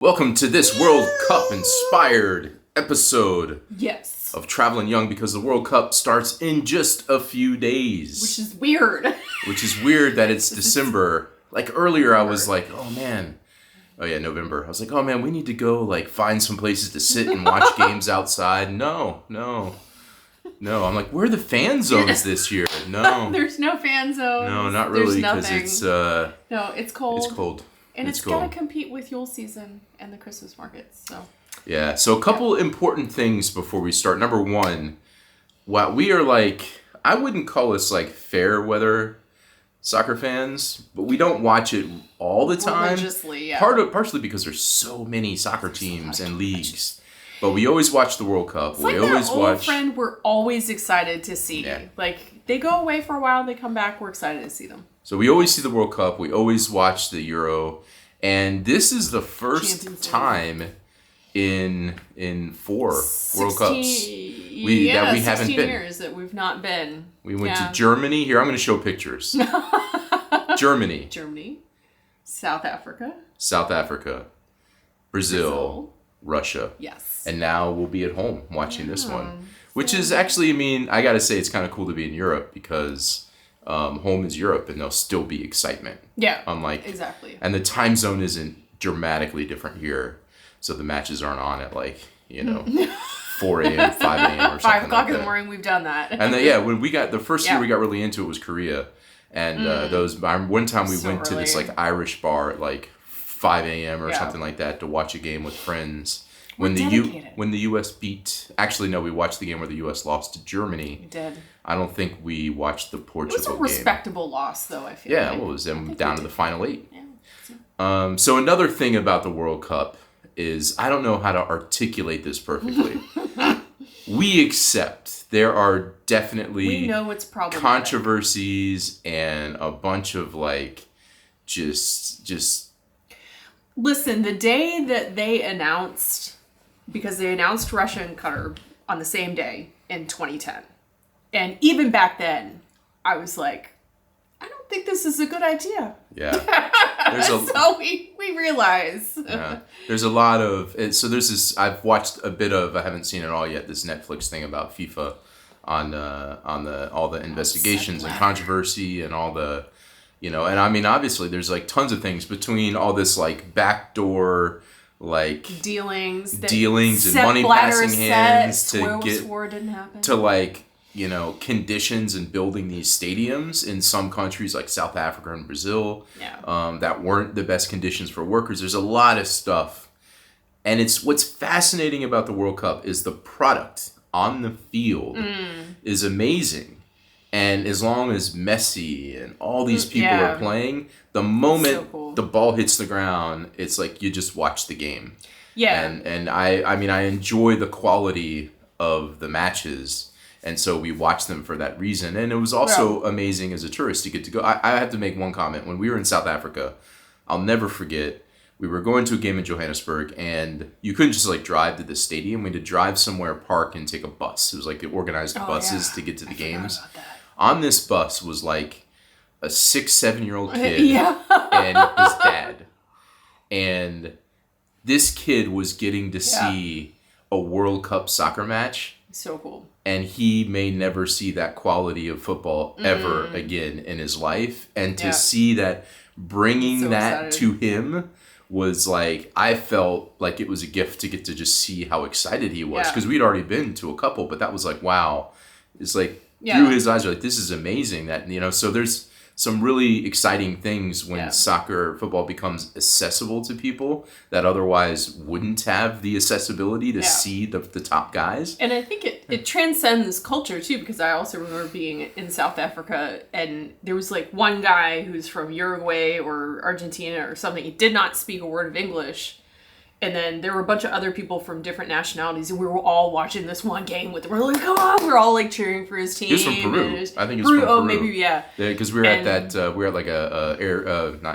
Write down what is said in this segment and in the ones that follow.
Welcome to this World Cup inspired episode Yes. of Travelin Young, because the World Cup starts in just a few days. Which is weird. Which is weird that it's December. Like earlier I was like, oh man. Oh yeah, November. I was like, oh man, we need to go like find some places to sit and watch games outside. No. I'm like, where are the fan zones this year? No. There's no fan zones. No, not really, because it's no, it's cold. It's cold. And it's got to compete with Yule season and the Christmas markets. So yeah, so a couple important things before we start. Number one, while we are like, I wouldn't call us like fair weather soccer fans, but we don't watch it all the time. Religiously, yeah. Partially because there's so many soccer teams and leagues. But we always watch the World Cup. It's like we always that old watch. friend we're always excited to see. Yeah. Like they go away for a while, they come back, we're excited to see them. So we always see the World Cup. We always watch the Euro, and this is the first time in 4 World Cups that we haven't 16 been. years that we've not been. We went to Germany. Here, I'm going to show pictures. Germany, South Africa, Brazil, Russia. Yes. And now we'll be at home watching this one, which is actually, I mean, I got to say, it's kind of cool to be in Europe because home is Europe and there'll still be excitement. Yeah. Exactly. And the time zone isn't dramatically different here. So the matches aren't on at 4 a.m., 5 a.m. or something 5 o'clock like in the morning, we've done that. And then, when we got, the first year we got really into it was Korea. And one time we went to this Irish bar at 5 a.m. or something like that to watch a game with friends. When the U.S. beat, actually no, we watched the game where the U.S. lost to Germany. We did. I don't think we watched the Portugal game. It was a respectable loss, though, I feel like. Yeah, well, it was them down to the final 8. Yeah. So another thing about the World Cup is, I don't know how to articulate this perfectly. We accept there are definitely we know it's controversies and a bunch of just listen, the day that they announced, because they announced Russia and Qatar on the same day in 2010. And even back then, I was like, I don't think this is a good idea. Yeah. So we realize. Yeah. There's a lot of, so there's this, I've watched a bit of, I haven't seen it all yet, this Netflix thing about FIFA on all the investigations and controversy and all the, and I mean, obviously there's tons of things between all this backdoor dealings and money passing hands to get to conditions and building these stadiums in some countries like South Africa and Brazil that weren't the best conditions for workers. There's a lot of stuff, and it's what's fascinating about the World Cup is the product on the field is amazing. And as long as Messi and all these people are playing, the moment the ball hits the ground, it's like you just watch the game. Yeah. And I mean, I enjoy the quality of the matches. And so we watch them for that reason. And it was also amazing as a tourist to get to go. I have to make one comment. When we were in South Africa, I'll never forget, we were going to a game in Johannesburg, and you couldn't just drive to the stadium. We had to drive somewhere, park, and take a bus. It was they organized buses to get to the games. Forgot about that. On this bus was a 6-7-year-old kid and his dad. And this kid was getting to see a World Cup soccer match. So cool. And he may never see that quality of football ever again in his life. And to see that, bringing that to him was I felt like it was a gift to get to just see how excited he was. Because we'd already been to a couple, but that was wow. It's through his eyes, are this is amazing. That, so there's some really exciting things when football becomes accessible to people that otherwise wouldn't have the accessibility to see the top guys. And I think it transcends culture too, because I also remember being in South Africa and there was one guy who's from Uruguay or Argentina or something. He did not speak a word of English. And then there were a bunch of other people from different nationalities, and we were all watching this one game with. We're come on! We're all cheering for his team. He was from Peru. I think he was from Peru. Oh, maybe because we were at that. We were at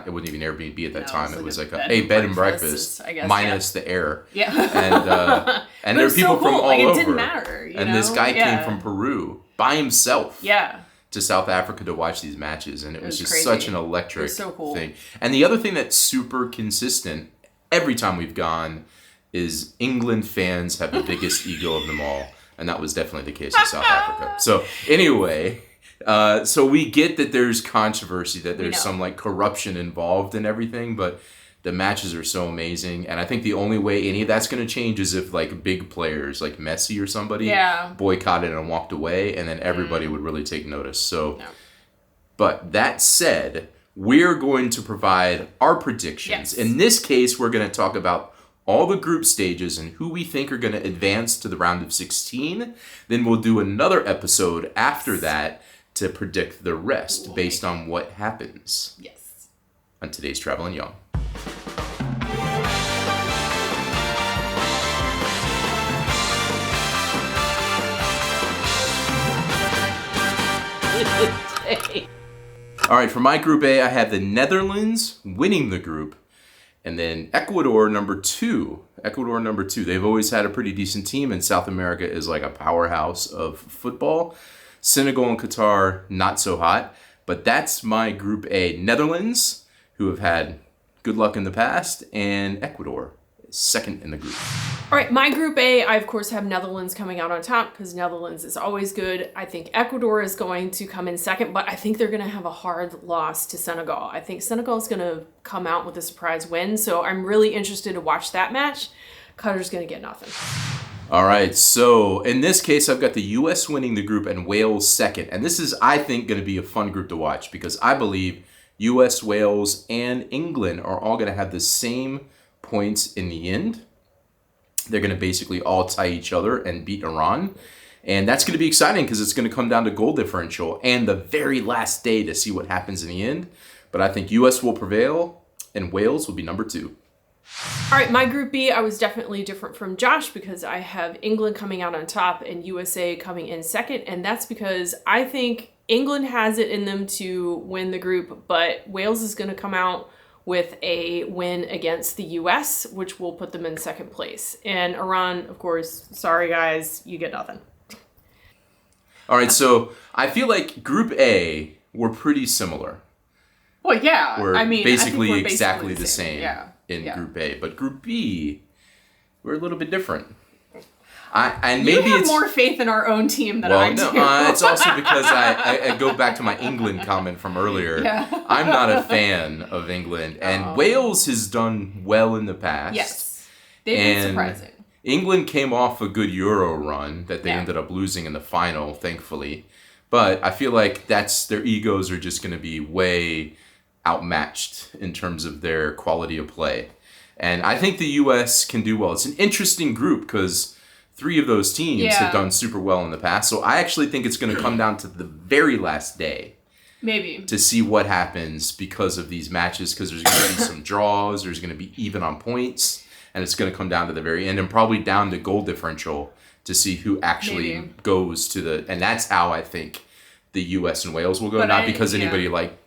it wasn't even Airbnb at that time. It was a bed and breakfast, I guess, minus the air. Yeah. And there were people from all over. It didn't matter. And this guy came from Peru by himself. Yeah. To South Africa to watch these matches, and it was just crazy. Such an electric thing. And the other thing that's super consistent every time we've gone is England fans have the biggest ego of them all. And that was definitely the case in South Africa. So anyway, so we get that there's controversy, that there's some like corruption involved in everything, but the matches are so amazing. And I think the only way any of that's going to change is if like big players like Messi or somebody boycotted and walked away, and then everybody would really take notice. So, but that said, we're going to provide our predictions. Yes. In this case, we're going to talk about all the group stages and who we think are going to advance to the round of 16. Then we'll do another episode after that to predict the rest based on what happens. Yes. On today's Travelin' Young. All right, for my Group A, I have the Netherlands winning the group. And then Ecuador, number two. They've always had a pretty decent team, and South America is like a powerhouse of football. Senegal and Qatar, not so hot. But that's my Group A. Netherlands, who have had good luck in the past, and Ecuador, second in the group. All right, my Group A, I of course have Netherlands coming out on top because Netherlands is always good. I think Ecuador is going to come in second, but I think they're going to have a hard loss to Senegal. I think Senegal is going to come out with a surprise win, so I'm really interested to watch that match. Qatar's going to get nothing. All right, so in this case, I've got the U.S. winning the group and Wales second. And this is, I think, going to be a fun group to watch because I believe U.S., Wales, and England are all going to have the same points in the end. They're going to basically all tie each other and beat Iran. And that's going to be exciting because it's going to come down to goal differential and the very last day to see what happens in the end. But I think U.S. will prevail and Wales will be number 2. All right, my Group B, I was definitely different from Josh because I have England coming out on top and USA coming in second. And that's because I think England has it in them to win the group, but Wales is going to come out with a win against the U.S., which will put them in second place. And Iran, of course, sorry guys, you get nothing. All right, so I feel like Group A, we're pretty similar. Well, yeah. We're I mean, basically I think we're exactly the same in Yeah. Group A. But Group B, we're a little bit different. And you maybe have it's more faith in our own team than I do. It's also because I go back to my England comment from earlier. Yeah. I'm not a fan of England, and Wales has done well in the past. Yes, they've been surprising. England came off a good Euro run that they ended up losing in the final, thankfully. But I feel like their egos are just going to be way outmatched in terms of their quality of play. And I think the U.S. can do well. It's an interesting group because 3 of those teams have done super well in the past. So I actually think it's going to come down to the very last day. Maybe. To see what happens because of these matches, because there's going to be some draws, there's going to be even on points, and it's going to come down to the very end and probably down to goal differential to see who actually goes to the... And that's how I think the U.S. and Wales will go, but not because anybody like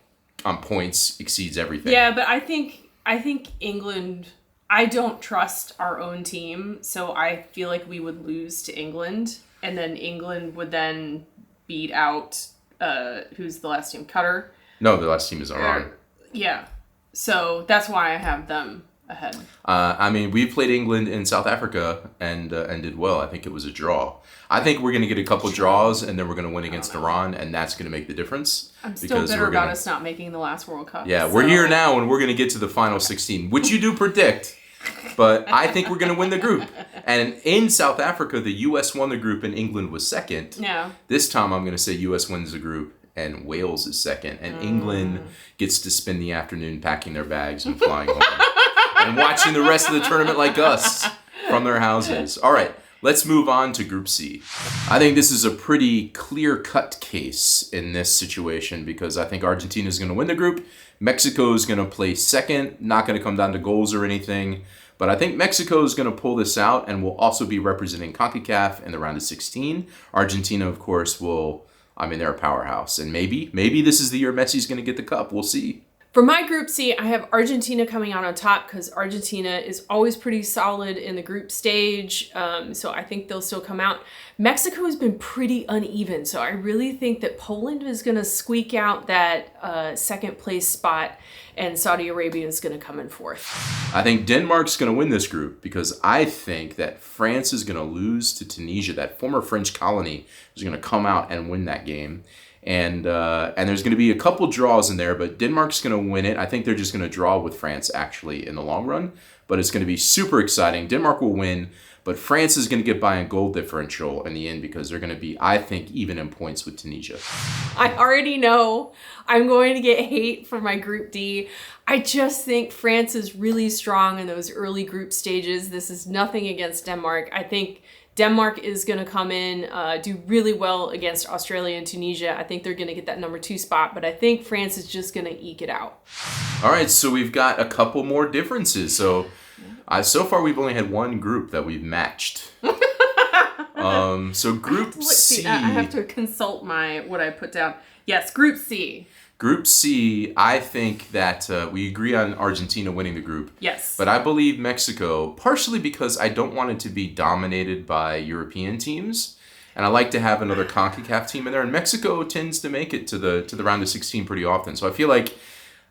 on points exceeds everything. Yeah, but I think England... I don't trust our own team, so I feel like we would lose to England, and then England would then beat out, who's the last team? Qatar? No, the last team is Iran. Yeah. So that's why I have them ahead. I mean, we played England in South Africa and did well. I think it was a draw. I think we're going to get a couple draws, and then we're going to win against Iran, and that's going to make the difference. I'm still bitter about us not making the last World Cup. Yeah, we're here now, and we're going to get to the final 16, which you do predict. But I think we're going to win the group. And in South Africa, the U.S. won the group and England was second. Yeah. This time I'm going to say U.S. wins the group and Wales is second. And England gets to spend the afternoon packing their bags and flying home. And watching the rest of the tournament like us from their houses. All right, let's move on to Group C. I think this is a pretty clear-cut case in this situation because I think Argentina is going to win the group. Mexico is going to play second, not going to come down to goals or anything. But I think Mexico is going to pull this out and will also be representing CONCACAF in the round of 16. Argentina, of course, they're a powerhouse. And maybe this is the year Messi's going to get the cup. We'll see. For my Group C, I have Argentina coming out on top because Argentina is always pretty solid in the group stage. So I think they'll still come out. Mexico has been pretty uneven. So I really think that Poland is going to squeak out that second place spot, and Saudi Arabia is going to come in fourth. I think Denmark's going to win this group because I think that France is going to lose to Tunisia. That former French colony is going to come out and win that game. And there's going to be a couple draws in there, but Denmark's going to win it. I think they're just going to draw with France, actually, in the long run. But it's going to be super exciting. Denmark will win, but France is going to get by in goal differential in the end because they're going to be, I think, even in points with Tunisia. I already know I'm going to get hate for my Group D. I just think France is really strong in those early group stages. This is nothing against Denmark. I think Denmark is going to come in, do really well against Australia and Tunisia. I think they're going to get that number 2 spot, but I think France is just going to eke it out. All right, so we've got a couple more differences. So far we've only had one group that we've matched. So Group C. I have to consult what I put down. Yes, Group C. Group C, I think that we agree on Argentina winning the group. Yes. But I believe Mexico, partially because I don't want it to be dominated by European teams. And I like to have another CONCACAF team in there. And Mexico tends to make it to the round of 16 pretty often. So I feel like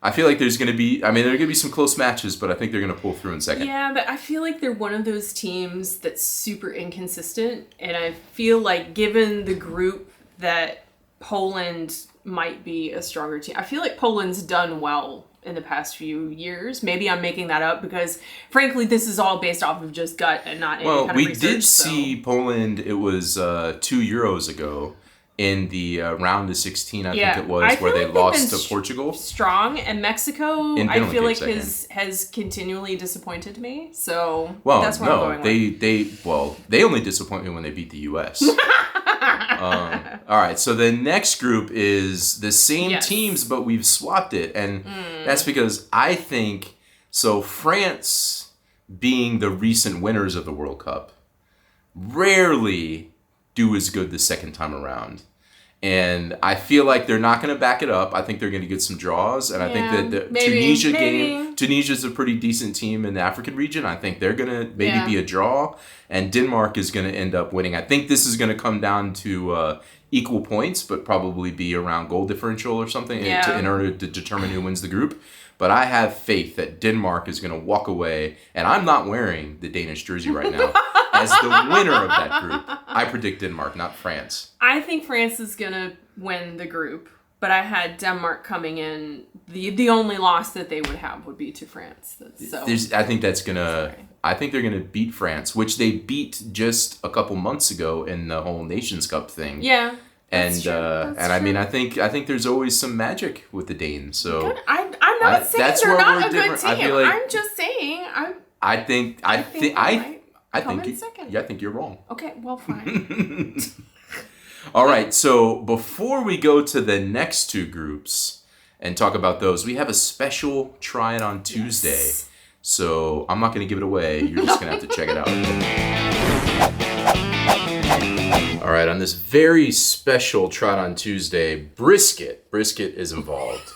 there's going to be, there are going to be some close matches, but I think they're going to pull through in second. Yeah, but I feel like they're one of those teams that's super inconsistent. And I feel like given the group that Poland might be a stronger team. I feel like Poland's done well in the past few years. Maybe I'm making that up because, frankly, this is all based off of just gut and not any kind of research. Well, we did see Poland, it was 2 Euros ago, in the round of 16, I think it was, where they lost to Portugal. Strong, and Mexico, I feel like has continually disappointed me. So that's what I'm going with. They only disappoint me when they beat the U.S. All right, so the next group is the same teams, but we've swapped it. And that's because I think, France, being the recent winners of the World Cup, rarely do as good the second time around. And I feel like they're not going to back it up. I think they're going to get some draws. And I think that the Tunisia game, Tunisia's a pretty decent team in the African region. I think they're going to maybe be a draw. And Denmark is going to end up winning. I think this is going to come down to equal points, but probably be around goal differential or something in order to determine who wins the group. But I have faith that Denmark is going to walk away. And I'm not wearing the Danish jersey right now. As the winner of that group, I predict Denmark, not France. I think France is going to win the group, but I had Denmark coming in. The only loss that they would have would be to France. I think they're going to beat France, which they beat just a couple months ago in the whole Nations Cup thing. Yeah. That's true. I think there's always some magic with the Danes. So I'm not saying they're not a good team. I'm just saying I think you're wrong. Okay, well, fine. All right, so before we go to the next 2 groups and talk about those, we have a special Try It On Tuesday. Yes. So I'm not going to give it away. You're just going to have to check it out. All right, on this very special Try It On Tuesday, Brisket is involved.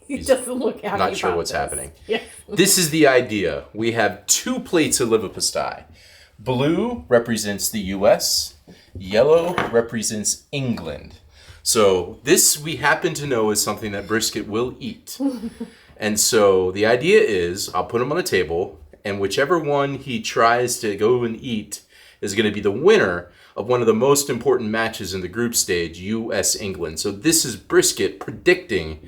He doesn't look happy. Not sure what's happening. Yeah. This is the idea. We have 2 plates of liverpastei. Blue represents the U.S. Yellow represents England. So this we happen to know is something that Brisket will eat. And so the idea is I'll put him on a table, and whichever one he tries to go and eat is going to be the winner of one of the most important matches in the group stage, U.S.-England. So this is Brisket predicting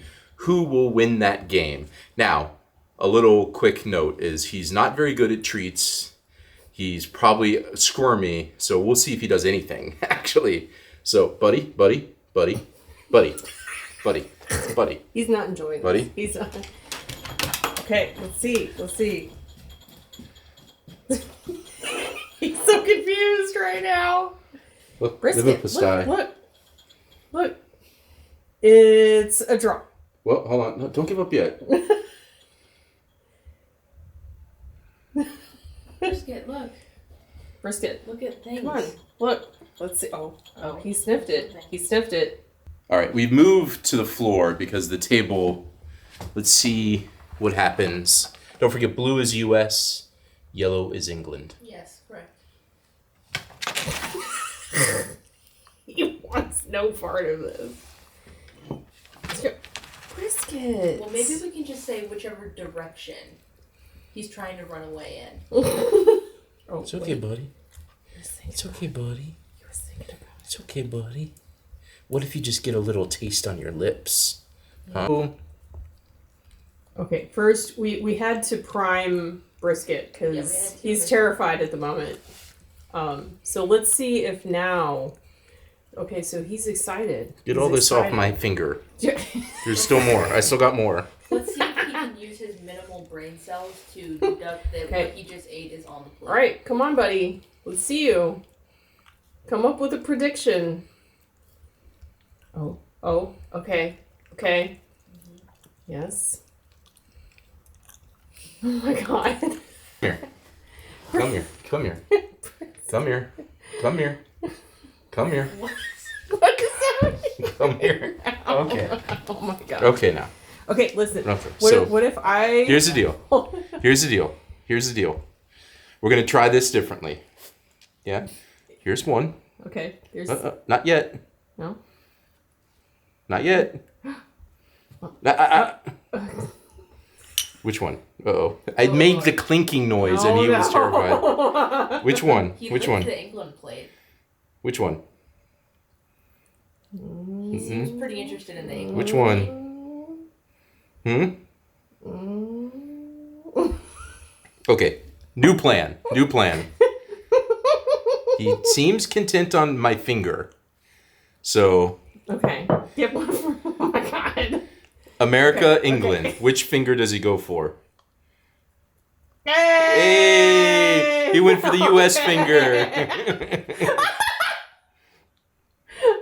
who will win that game. Now, a little quick note is he's not very good at treats. He's probably squirmy, so we'll see if he does anything, actually. So, buddy. He's not enjoying buddy. This. He's not. Okay, let's see. He's so confused right now. Look, Brisket, look. It's a draw. Well, hold on. No, don't give up yet. Brisket, look. Brisket. Look at things. Come on, look. Let's see. Oh, he sniffed it. All right, we've moved to the floor because the table Let's see what happens. Don't forget, blue is U.S., yellow is England. Yes, correct. He wants no part of this. Brisket. Well, maybe we can just say whichever direction he's trying to run away in. Oh, it's okay, buddy. It's okay, buddy. It's okay, buddy. What if you just get a little taste on your lips? Huh? Okay, first we had to prime Brisket because he's terrified at the moment. So let's see if now... Okay, so he's excited. Get all this off my finger. There's still more. I still got more. Let's see if he can use his minimal brain cells to deduct that what he just ate is on the plate. All right, come on, buddy. Let's see you. Come up with a prediction. Oh, okay. Mm-hmm. Yes. Oh my God. Here. Come here. Come here. Come here. Come here. Come here. What is that? Come here. Okay. Oh my God. Okay, now. Okay, listen. Okay, What if I... Here's the deal. Here's the deal. We're going to try this differently. Yeah? Here's one. Okay. There's... Not yet. No? Not yet. Which one? Uh-oh. I made the clinking noise and he was terrified. Which one? Which one? The England plate. Which one? He seems pretty interested in the England. Which one? Okay. New plan. He seems content on my finger. So. Okay. Get one for... Oh my God. America, England. Okay. Which finger does he go for? Hey! He went for the U.S. finger.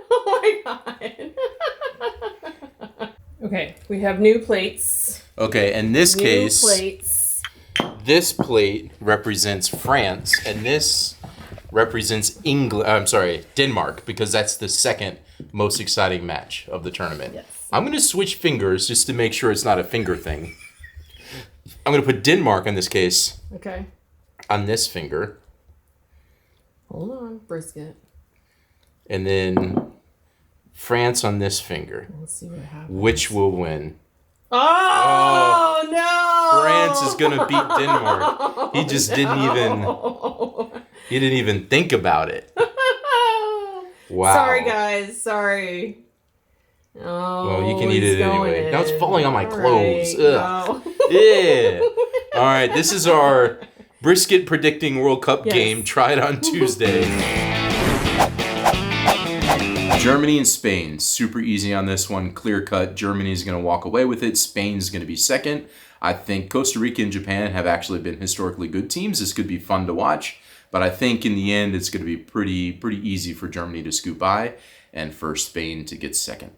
Oh my God. Okay, we have new plates. Okay, in this case, plates. This plate represents France, and this represents Denmark, because that's the second most exciting match of the tournament. Yes. I'm going to switch fingers just to make sure it's not a finger thing. I'm going to put Denmark in this case. Okay. On this finger. Hold on, Brisket. And then France on this finger. Let's see what happens. Which will win? Oh no! France is going to beat Denmark. He just didn't even think about it. Wow. Sorry, guys. Sorry. Oh, well, you can eat it anyway. Now it's falling on my clothes. Right, ugh. No. Yeah. All right. This is our Brisket predicting World Cup game. Try it on Tuesday. Germany and Spain. Super easy on this one. Clear cut. Germany's going to walk away with it. Spain's going to be second. I think Costa Rica and Japan have actually been historically good teams. This could be fun to watch. But I think in the end, it's going to be pretty easy for Germany to scoop by and for Spain to get second.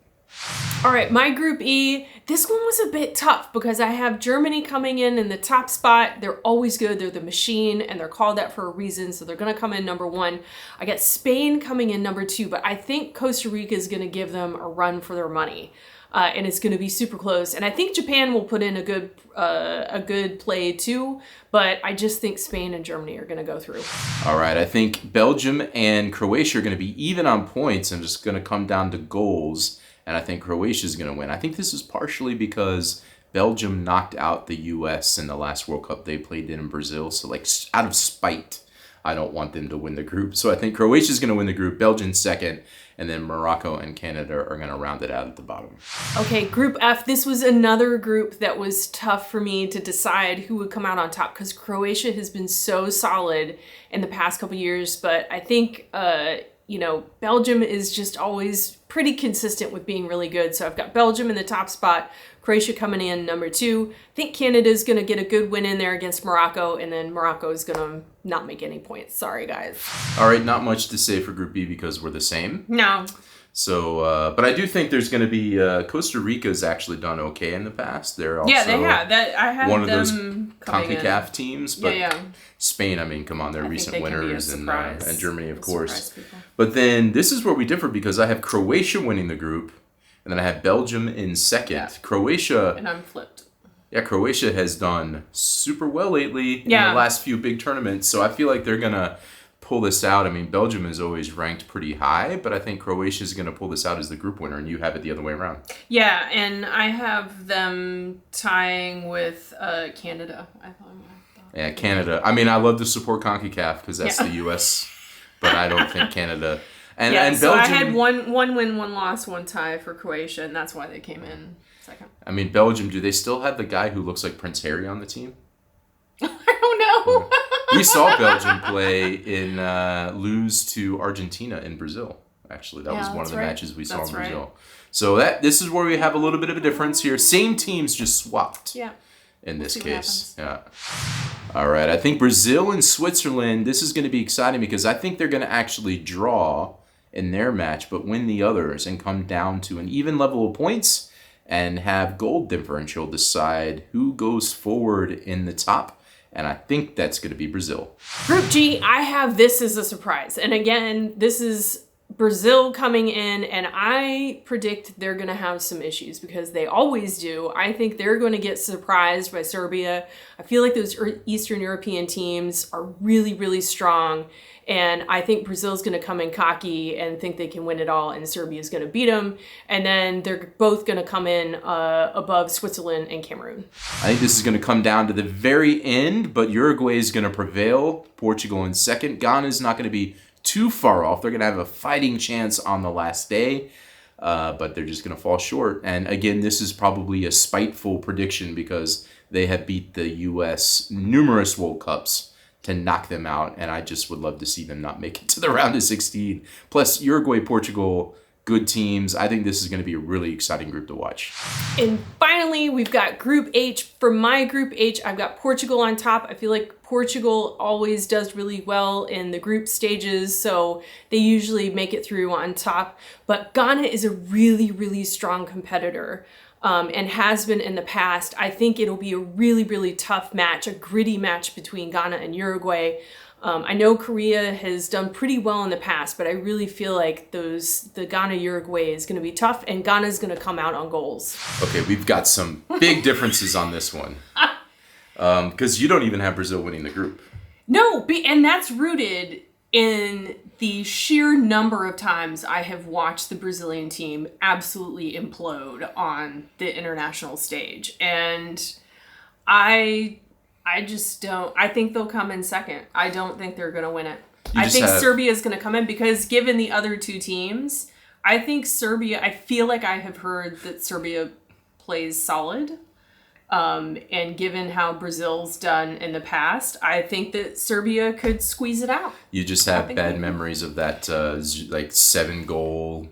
All right, my Group E, this one was a bit tough because I have Germany coming in the top spot. They're always good. They're the machine, and they're called that for a reason, so they're going to come in number 1. I got Spain coming in number 2, but I think Costa Rica is going to give them a run for their money, and it's going to be super close. And I think Japan will put in a good play too, but I just think Spain and Germany are going to go through. All right, I think Belgium and Croatia are going to be even on points and just going to come down to goals. And I think Croatia is going to win. I think this is partially because Belgium knocked out the U.S. in the last World Cup they played in Brazil. So, out of spite, I don't want them to win the group. So I think Croatia is going to win the group, Belgium second, and then Morocco and Canada are going to round it out at the bottom. Okay, Group F. This was another group that was tough for me to decide who would come out on top because Croatia has been so solid in the past couple years. But I think, Belgium is just always pretty consistent with being really good. So I've got Belgium in the top spot, Croatia coming in number 2. I think Canada's going to get a good win in there against Morocco, and then Morocco is going to not make any points. Sorry, guys. All right, not much to say for Group B because we're the same. No. So, but I do think there's going to be Costa Rica's actually done okay in the past. They're also they have. I had one of those CONCACAF teams. But Spain, I mean, come on, they're recent winners, and Germany, of course. But then this is where we differ because I have Croatia winning the group, And then I have Belgium in second. Yeah. Croatia. And I'm flipped. Yeah, Croatia has done super well lately in the last few big tournaments. So I feel like they're going to pull this out. I mean, Belgium is always ranked pretty high, but I think Croatia is going to pull this out as the group winner, and you have it the other way around. Yeah, and I have them tying with Canada. I thought. Yeah, Canada. I mean, I love to support CONCACAF because that's the U.S., but I don't think Canada... And so Belgium, I had one win, one loss, one tie for Croatia, and that's why they came in second. I mean, Belgium, do they still have the guy who looks like Prince Harry on the team? I don't know. We saw Belgium play in lose to Argentina in Brazil. Actually, that was one of the matches we saw in Brazil. Right. So this is where we have a little bit of a difference here. Same teams, just swapped. Yeah. In this case. Yeah. All right. I think Brazil and Switzerland, this is going to be exciting because I think they're going to actually draw in their match, but win the others and come down to an even level of points and have goal differential decide who goes forward in the top. And I think that's going to be Brazil. Group G, I have this as a surprise. And again, this is Brazil coming in, and I predict they're going to have some issues because they always do. I think they're going to get surprised by Serbia. I feel like those Eastern European teams are really, really strong. And I think Brazil's going to come in cocky and think they can win it all, and Serbia's going to beat them. And then they're both going to come in above Switzerland and Cameroon. I think this is going to come down to the very end, but Uruguay is going to prevail. Portugal in second. Ghana's not going to be too far off. They're going to have a fighting chance on the last day, but they're just going to fall short. And again, this is probably a spiteful prediction because they have beat the U.S. numerous World Cups to knock them out, and I just would love to see them not make it to the round of 16. Plus, Uruguay, Portugal, good teams. I think this is going to be a really exciting group to watch. And finally, we've got Group H. For my Group H, I've got Portugal on top. I feel like Portugal always does really well in the group stages, so they usually make it through on top. But Ghana is a really, really strong competitor. And has been in the past. I think it'll be a really, really tough match, a gritty match between Ghana and Uruguay. I know Korea has done pretty well in the past, but I really feel like the Ghana-Uruguay is going to be tough, and Ghana's going to come out on goals. Okay, we've got some big differences on this one. Because you don't even have Brazil winning the group. No, and that's rooted in the sheer number of times I have watched the Brazilian team absolutely implode on the international stage. And I just don't... I think they'll come in second. I don't think they're going to win it. I think Serbia is going to come in because given the other two teams, I think Serbia... I feel like I have heard that Serbia plays solid. And given how Brazil's done in the past, I think that Serbia could squeeze it out. You just have bad memories of that 7-goal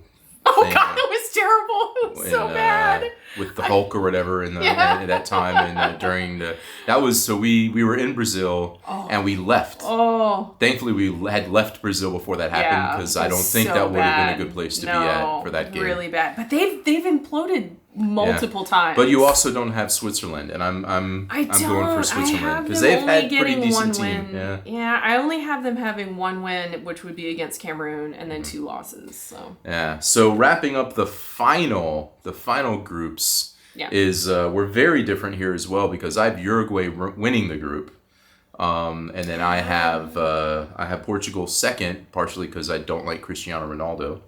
Oh thing. God, it was terrible. It was so bad. With the Hulk or whatever in that time and during that was so we were in Brazil and we left. Oh. Thankfully we had left Brazil before that happened because I don't think that would have been a good place to be at for that game. Really bad. But they've imploded multiple times. But you also don't have Switzerland, and I'm going for Switzerland because they've had pretty decent team. Yeah, I only have them having one win, which would be against Cameroon, and then 2 losses. So yeah. So wrapping up the final groups is we're very different here as well because I have Uruguay winning the group. And then I have Portugal second, partially because I don't like Cristiano Ronaldo.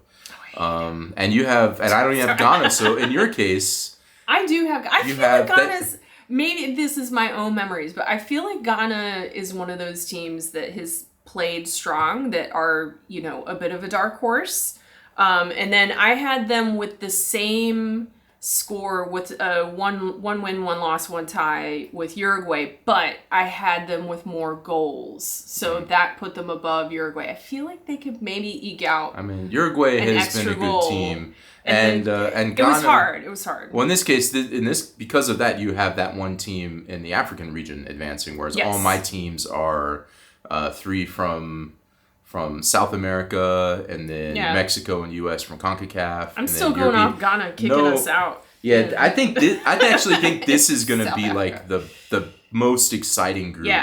And you have, and I don't even have Ghana. So in your case, I do have. I feel like Ghana's. Maybe this is my own memories, but I feel like Ghana is one of those teams that has played strong, that are a bit of a dark horse. And then I had them with the same score with one win, 1 loss, 1 tie with Uruguay, but I had them with more goals, so that put them above Uruguay. I feel like they could maybe eke out. I mean, Uruguay has been a good team, and Ghana, it was hard. It was hard. Well, in this case, because of that, you have that one team in the African region advancing, whereas all my teams are 3 from South America, and then Mexico and U.S. from CONCACAF. I'm still going off Ghana kicking us out. Yeah, I actually think this is going to be like the most exciting group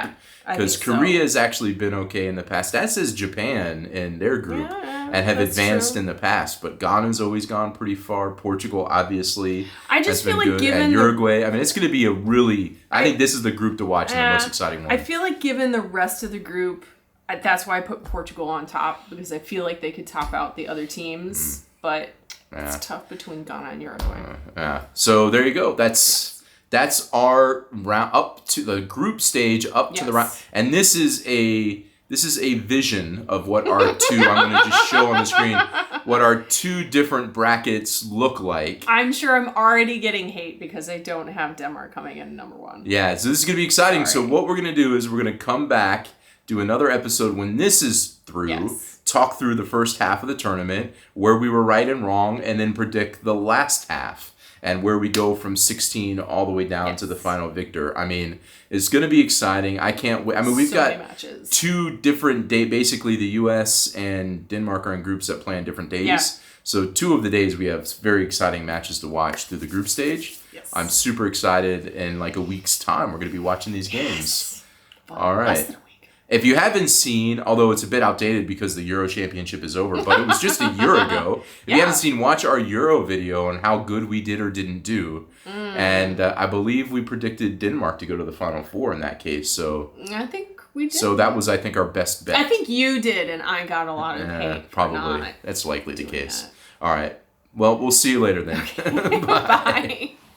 Because Korea has actually been okay in the past. As is Japan in their group. And have advanced in the past, but Ghana's always gone pretty far. Portugal, obviously, I just feel like given and Uruguay. I mean, it's going to be a really. I think this is the group to watch and the most exciting one. I feel like given the rest of the group, that's why I put Portugal on top, because I feel like they could top out the other teams, but it's tough between Ghana and Uruguay. So there you go. That's our round up to the group stage, to the round, and this is a vision of what our two, I'm going to just show on the screen, what our two different brackets look like. I'm sure I'm already getting hate because I don't have Denmark coming in number 1. Yeah, so this is going to be exciting. Sorry. So what we're going to do is we're going to come back, do another episode when this is through, talk through the first half of the tournament, where we were right and wrong, and then predict the last half. And where we go from 16 all the way down to the final victor. I mean, it's going to be exciting. I can't wait. I mean, we've got two different days. Basically, the U.S. and Denmark are in groups that play on different days. Yeah. So 2 of the days we have very exciting matches to watch through the group stage. Yes. I'm super excited. In like a week's time, we're going to be watching these games. All right. If you haven't seen, although it's a bit outdated because the Euro Championship is over, but it was just a year ago. If you haven't seen, watch our Euro video on how good we did or didn't do. And I believe we predicted Denmark to go to the Final Four in that case. So I think we did. So that was, I think, our best bet. I think you did, and I got a lot of hate. Probably. That's likely the case. All right. Well, we'll see you later then. Okay. Bye.